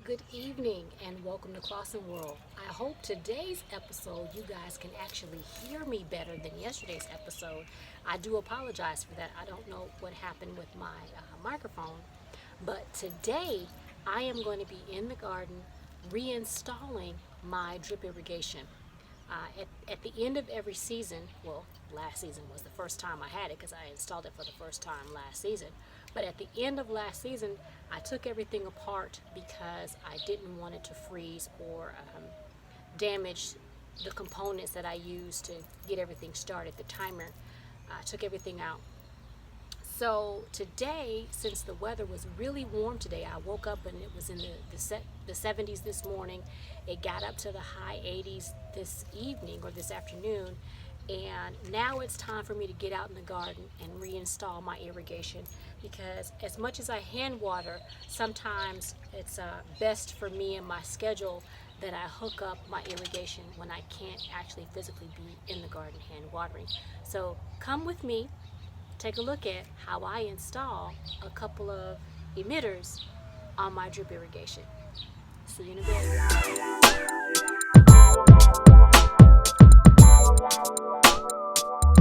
Good evening and welcome to ClausenWorld. I hope today's episode you guys can actually hear me better than yesterday's episode. I do apologize for that. I don't know what happened with my microphone, but today I am going to be in the garden reinstalling my drip irrigation. At the end of every season, well, last season was the first time I had it because I installed it for the first time last season. But at the end of last season, I took everything apart because I didn't want it to freeze or damage the components that I used to get everything started, the timer. I took everything out. So today, since the weather was really warm today, I woke up and it was in the 70s this morning. It got up to the high 80s this evening or this afternoon. And now it's time for me to get out in the garden and reinstall my irrigation, because as much as I hand water, sometimes it's best for me and my schedule that I hook up my irrigation when I can't actually physically be in the garden hand watering. So come with me, take a look at how I install a couple of emitters on my drip irrigation. See you in a bit.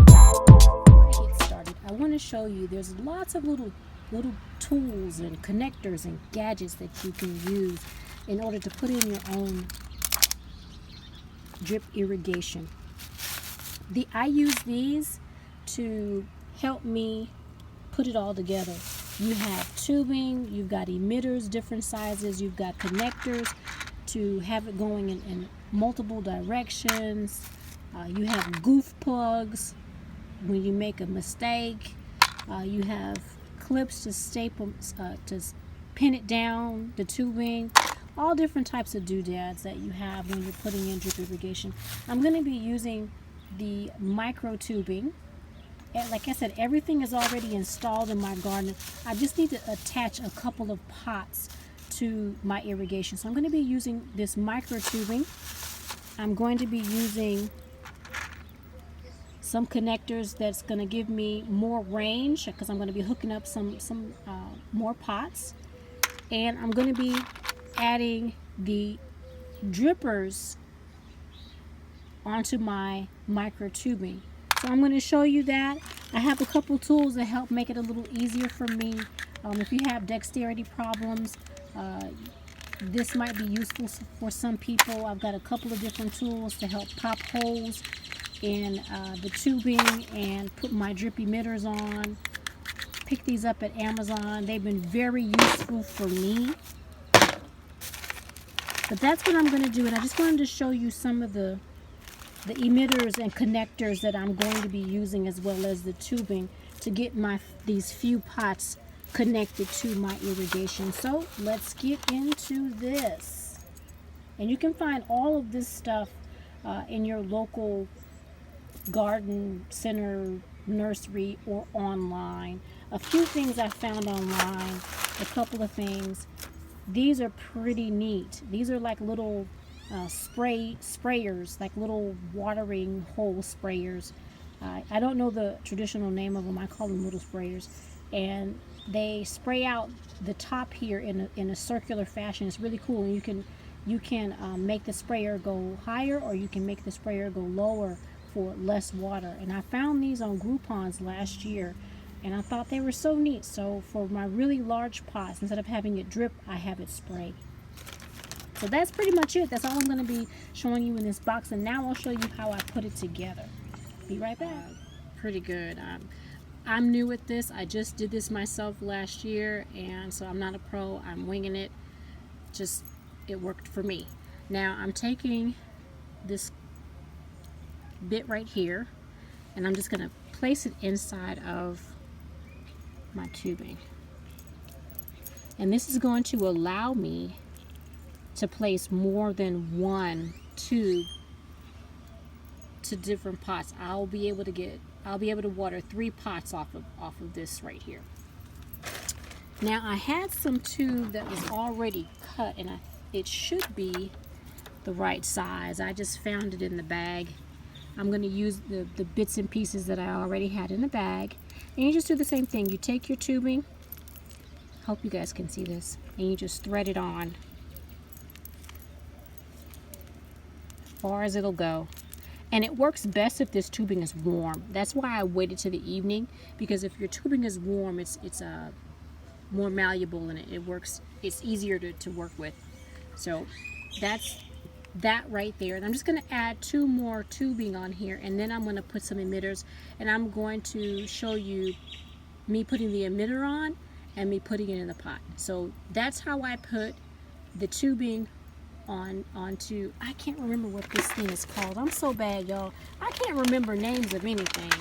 Before I get started, I want to show you there's lots of little tools and connectors and gadgets that you can use in order to put in your own drip irrigation. I use these to help me put it all together. You have tubing, you've got emitters, different sizes, you've got connectors to have it going in multiple directions. You have goof plugs when you make a mistake. You have clips to staple, to pin it down, the tubing, all different types of doodads that you have when you're putting in drip irrigation. I'm going to be using the micro tubing. Like I said, everything is already installed in my garden. I just need to attach a couple of pots to my irrigation. So I'm going to be using this micro tubing. I'm going to be using some connectors that's going to give me more range, because I'm going to be hooking up some more pots. And I'm going to be adding the drippers onto my micro tubing. So I'm going to show you that. I have a couple tools that help make it a little easier for me. If you have dexterity problems, this might be useful for some people. I've got a couple of different tools to help pop holes in the tubing and put my drip emitters on. Pick these up at Amazon. They've been very useful for me. But that's what I'm going to do, and I just wanted to show you some of the emitters and connectors that I'm going to be using, as well as the tubing, to get these few pots connected to my irrigation. So let's get into this. And you can find all of this stuff in your local garden center, nursery, or online. A few things I found online, a couple of things. These are pretty neat. These are like little sprayers, like little watering hole sprayers. I don't know the traditional name of them. I call them little sprayers. And they spray out the top here in a circular fashion. It's really cool. And you can make the sprayer go higher, or you can make the sprayer go lower for less water. And I found these on Groupons last year, and I thought they were so neat. So for my really large pots, instead of having it drip, I have it spray. So that's pretty much it. That's all I'm going to be showing you in this box. And now I'll show you how I put it together. Be right back. Pretty good. I'm new at this. I just did this myself last year, and so I'm not a pro. I'm winging it. It worked for me. Now I'm taking this bit right here, and I'm just going to place it inside of my tubing. And this is going to allow me to place more than one tube to different pots. I'll be able to water 3 pots off of this right here. Now I had some tube that was already cut, and it should be the right size. I just found it in the bag. I'm going to use the bits and pieces that I already had in the bag. And you just do the same thing. You take your tubing, hope you guys can see this, and you just thread it on far as it'll go. And it works best if this tubing is warm. That's why I waited to the evening, because if your tubing is warm, it's more malleable and it works. It's easier to work with. So that's that right there. And I'm just going to add 2 more tubing on here, and then I'm going to put some emitters, and I'm going to show you me putting the emitter on and me putting it in the pot. So that's how I put the tubing onto, I can't remember what this thing is called. I'm so bad, y'all. I can't remember names of anything.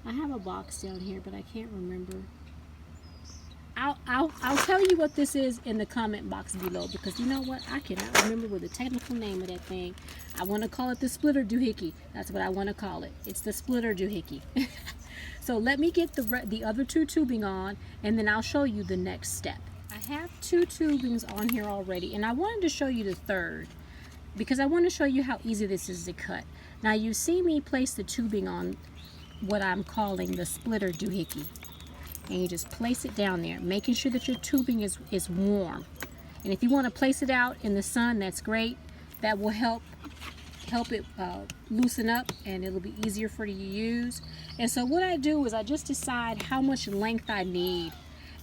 I have a box down here, but I can't remember. I'll tell you what this is in the comment box below, because you know what, I cannot remember what the technical name of that thing. I want to call it the splitter doohickey. That's what I want to call it. It's the splitter doohickey. So let me get the other 2 tubing on, and then I'll show you the next step. I have 2 tubings on here already, and I wanted to show you the 3rd because I want to show you how easy this is to cut. Now you see me place the tubing on what I'm calling the splitter doohickey, and you just place it down there, making sure that your tubing is warm. And if you want to place it out in the sun, that's great. That will help it loosen up, and it'll be easier for you to use. And so what I do is I just decide how much length I need,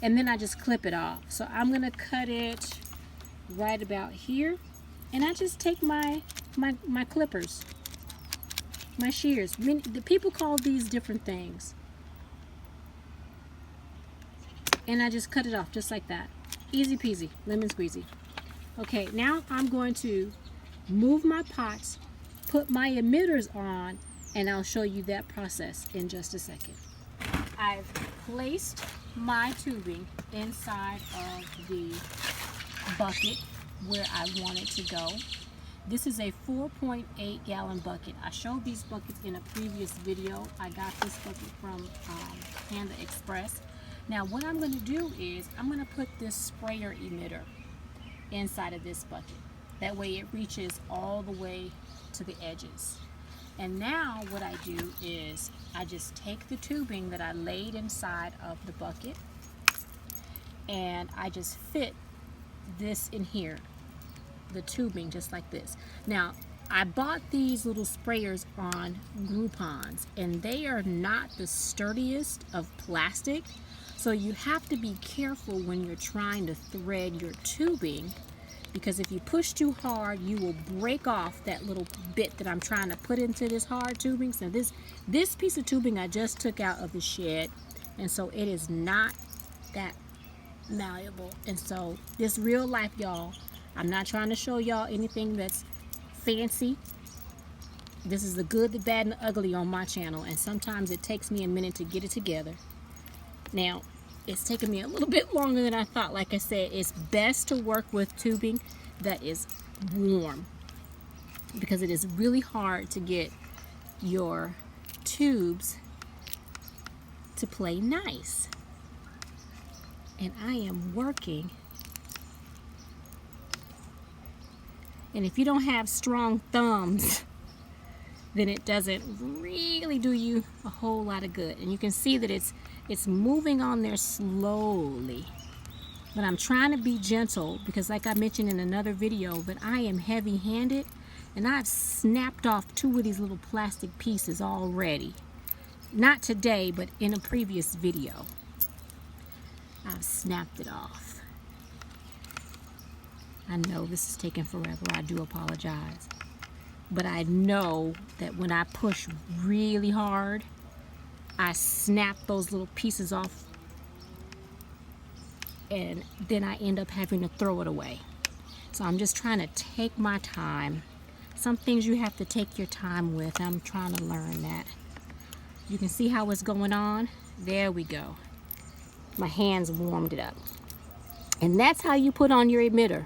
and then I just clip it off. So I'm going to cut it right about here, and I just take my clippers, my shears. The people call these different things, and I just cut it off just like that. Easy peasy, lemon squeezy. Okay, now I'm going to move my pots, put my emitters on, and I'll show you that process in just a second. I've placed my tubing inside of the bucket where I want it to go. This is a 4.8 gallon bucket. I showed these buckets in a previous video. I got this bucket from Panda Express. Now what I'm going to do is I'm going to put this sprayer emitter inside of this bucket. That way it reaches all the way to the edges. And now what I do is I just take the tubing that I laid inside of the bucket, and I just fit this in here, the tubing, just like this. Now I bought these little sprayers on Groupons, and they are not the sturdiest of plastic, so you have to be careful when you're trying to thread your tubing, because if you push too hard, you will break off that little bit that I'm trying to put into this hard tubing. So this piece of tubing I just took out of the shed, and so it is not that malleable. And so this real life, y'all. I'm not trying to show y'all anything that's fancy. This is the good, the bad, and the ugly on my channel, and sometimes it takes me a minute to get it together. Now, it's taken me a little bit longer than I thought. Like I said, it's best to work with tubing that is warm, because it is really hard to get your tubes to play nice. And I am working. And if you don't have strong thumbs, then it doesn't really do you a whole lot of good. And you can see that it's moving on there slowly. But I'm trying to be gentle, because like I mentioned in another video, but I am heavy-handed, and I've snapped off 2 of these little plastic pieces already. Not today, but in a previous video. I've snapped it off. I know this is taking forever. I do apologize. But I know that when I push really hard, I snap those little pieces off, and then I end up having to throw it away. So I'm just trying to take my time. Some things you have to take your time with. I'm trying to learn that. You can see how it's going on. There we go. My hands warmed it up. And that's how you put on your emitter.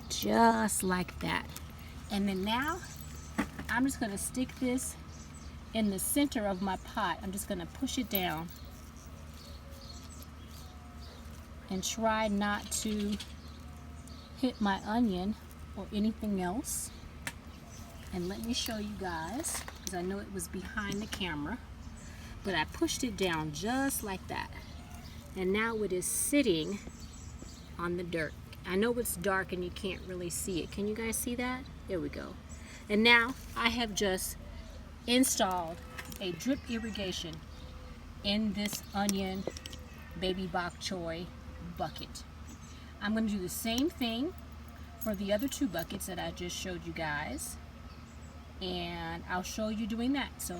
Just like that. And then now I'm just going to stick this in the center of my pot. I'm just going to push it down and try not to hit my onion or anything else. And let me show you guys, because I know it was behind the camera, but I pushed it down just like that. And now it is sitting on the dirt. I know it's dark and you can't really see it. Can you guys see that? There we go. And now I have just installed a drip irrigation in this onion baby bok choy bucket. I'm going to do the same thing for the other 2 buckets that I just showed you guys, and I'll show you doing that. So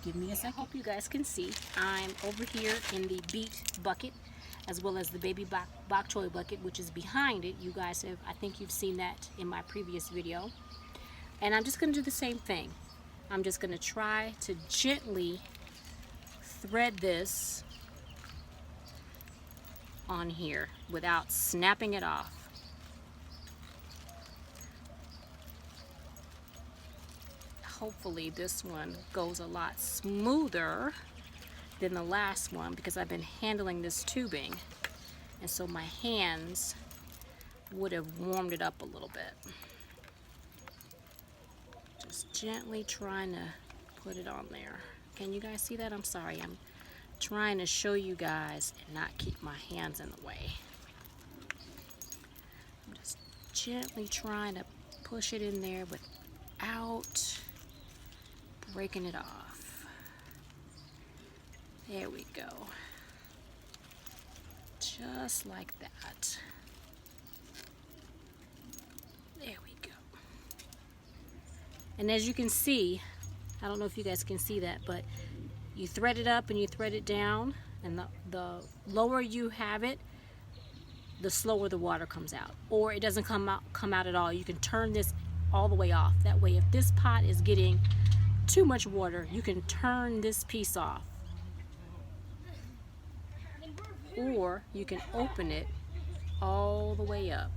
give me a second. I hope you guys can see. I'm over here in the beet bucket as well as the baby bok choy bucket, which is behind it. You guys have, I think you've seen that in my previous video. And I'm just going to do the same thing. I'm just going to try to gently thread this on here without snapping it off. Hopefully this one goes a lot smoother than the last one because I've been handling this tubing, and so my hands would have warmed it up a little bit. Just gently trying to put it on there. Can you guys see that? I'm sorry, I'm trying to show you guys and not keep my hands in the way. I'm just gently trying to push it in there without breaking it off. There we go. Just like that. There we go. And as you can see, I don't know if you guys can see that, but you thread it up and you thread it down, and the lower you have it, the slower the water comes out, or it doesn't come out at all. You can turn this all the way off. That way, if this pot is getting too much water, you can turn this piece off, or you can open it all the way up,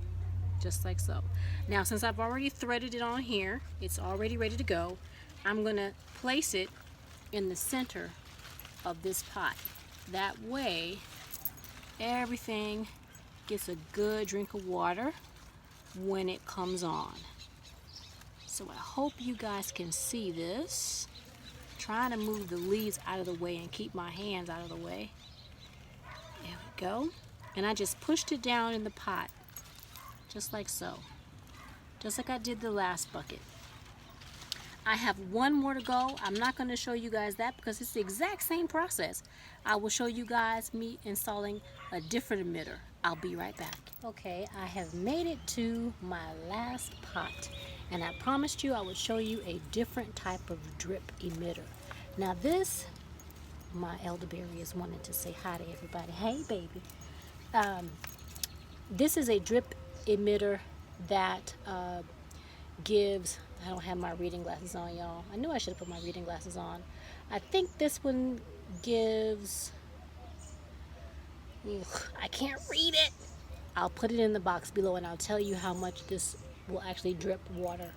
just like so. Now, since I've already threaded it on here, it's already ready to go. I'm going to place it in the center of this pot. That way, everything gets a good drink of water when it comes on. So I hope you guys can see this. I'm trying to move the leaves out of the way and keep my hands out of the way. There we go. And I just pushed it down in the pot, just like so. Just like I did the last bucket. I have one more to go. I'm not going to show you guys that because it's the exact same process. I will show you guys me installing a different emitter. I'll be right back. Okay, I have made it to my last pot, and I promised you I would show you a different type of drip emitter. Now this, my elderberry is wanting to say hi to everybody. Hey baby. This is a drip emitter that gives, I don't have my reading glasses on, y'all. I knew I should have put my reading glasses on. I think this one gives, I can't read it. I'll put it in the box below and I'll tell you how much this will actually drip water,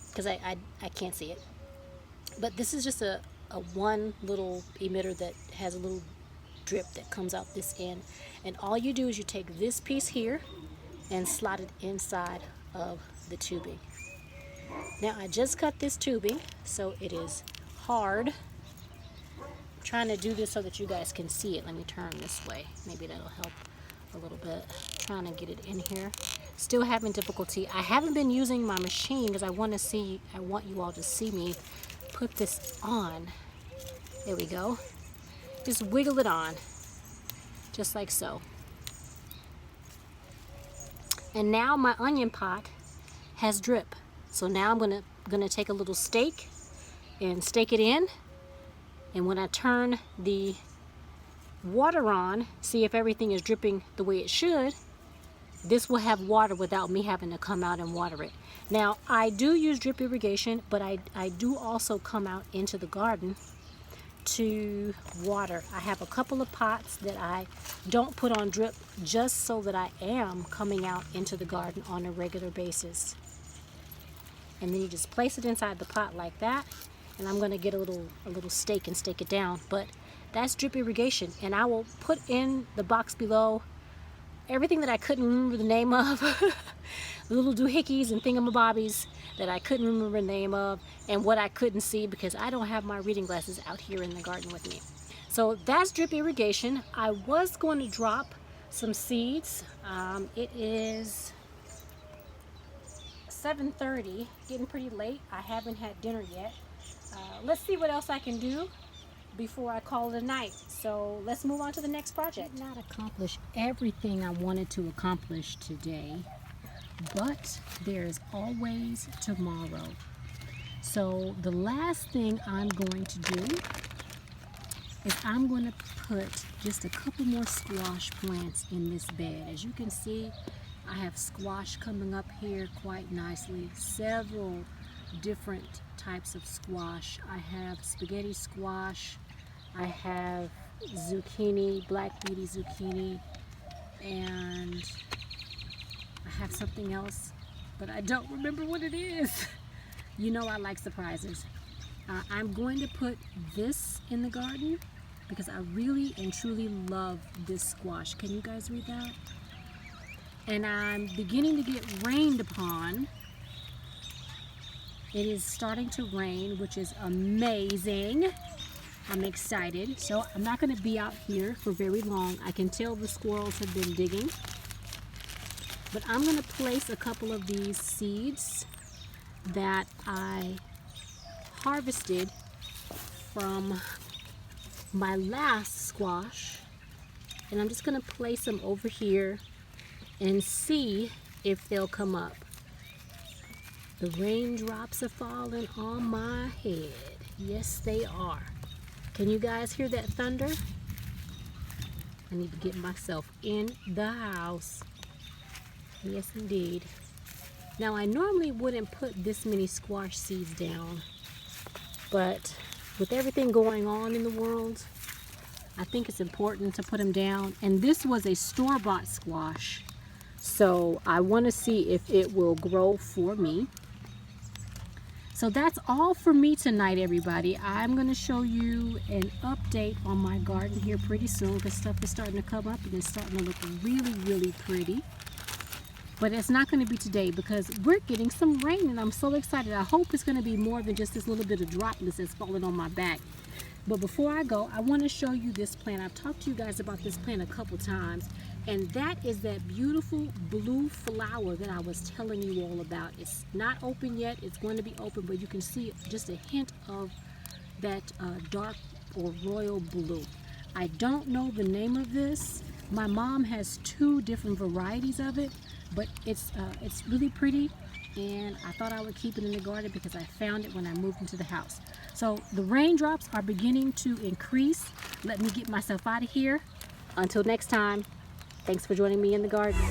because I can't see it. But this is just a one little emitter that has a little drip that comes out this end, and all you do is you take this piece here and slide it inside of the tubing. Now I just cut this tubing, so it is hard. I'm trying to do this so that you guys can see it. Let me turn this way. Maybe that'll help a little bit. Trying to get it in here. Still having difficulty. I haven't been using my machine because I want you all to see me put this on. There we go. Just wiggle it on, just like so. And now my onion pot has drip. So now I'm gonna take a little stake and stake it in. And when I turn the water on, see if everything is dripping the way it should, this will have water without me having to come out and water it. Now, I do use drip irrigation, but I do also come out into the garden to water. I have a couple of pots that I don't put on drip just so that I am coming out into the garden on a regular basis. And then you just place it inside the pot like that, and I'm going to get a little stake and stake it down. But that's drip irrigation, and I will put in the box below everything that I couldn't remember the name of, the little doohickeys and thingamabobbies that I couldn't remember the name of, and what I couldn't see because I don't have my reading glasses out here in the garden with me. So that's drip irrigation. I was going to drop some seeds. It is 7:30, getting pretty late. I haven't had dinner yet. Let's see what else I can do before I call it a night. So let's move on to the next project. Not accomplish everything I wanted to accomplish today, but there's always tomorrow. So the last thing I'm going to do is I'm going to put just a couple more squash plants in this bed. As you can see, I have squash coming up here quite nicely. Several different types of squash. I have spaghetti squash, I have zucchini, black beady zucchini, and I have something else, but I don't remember what it is. You know I like surprises. I'm going to put this in the garden because I really and truly love this squash. Can you guys read that? And I'm beginning to get rained upon. It is starting to rain, which is amazing. I'm excited. So I'm not going to be out here for very long. I can tell the squirrels have been digging. But I'm going to place a couple of these seeds that I harvested from my last squash. And I'm just going to place them over here and see if they'll come up. The raindrops are falling on my head. Yes, they are. Can you guys hear that thunder? I need to get myself in the house. Yes, indeed. Now, I normally wouldn't put this many squash seeds down, but with everything going on in the world, I think it's important to put them down. And this was a store-bought squash, so I want to see if it will grow for me. So that's all for me tonight, everybody. I'm going to show you an update on my garden here pretty soon. This stuff is starting to come up and it's starting to look really, really pretty. But it's not going to be today because we're getting some rain and I'm so excited. I hope it's going to be more than just this little bit of droplets that's falling on my back. But before I go, I want to show you this plant. I've talked to you guys about this plant a couple times, and that is that beautiful blue flower that I was telling you all about. It's not open yet. It's going to be open, but you can see just a hint of that dark or royal blue. I don't know the name of this. My mom has 2 different varieties of it, but it's really pretty, and I thought I would keep it in the garden because I found it when I moved into the house. So the raindrops are beginning to increase. Let me get myself out of here. Until next time, thanks for joining me in the garden.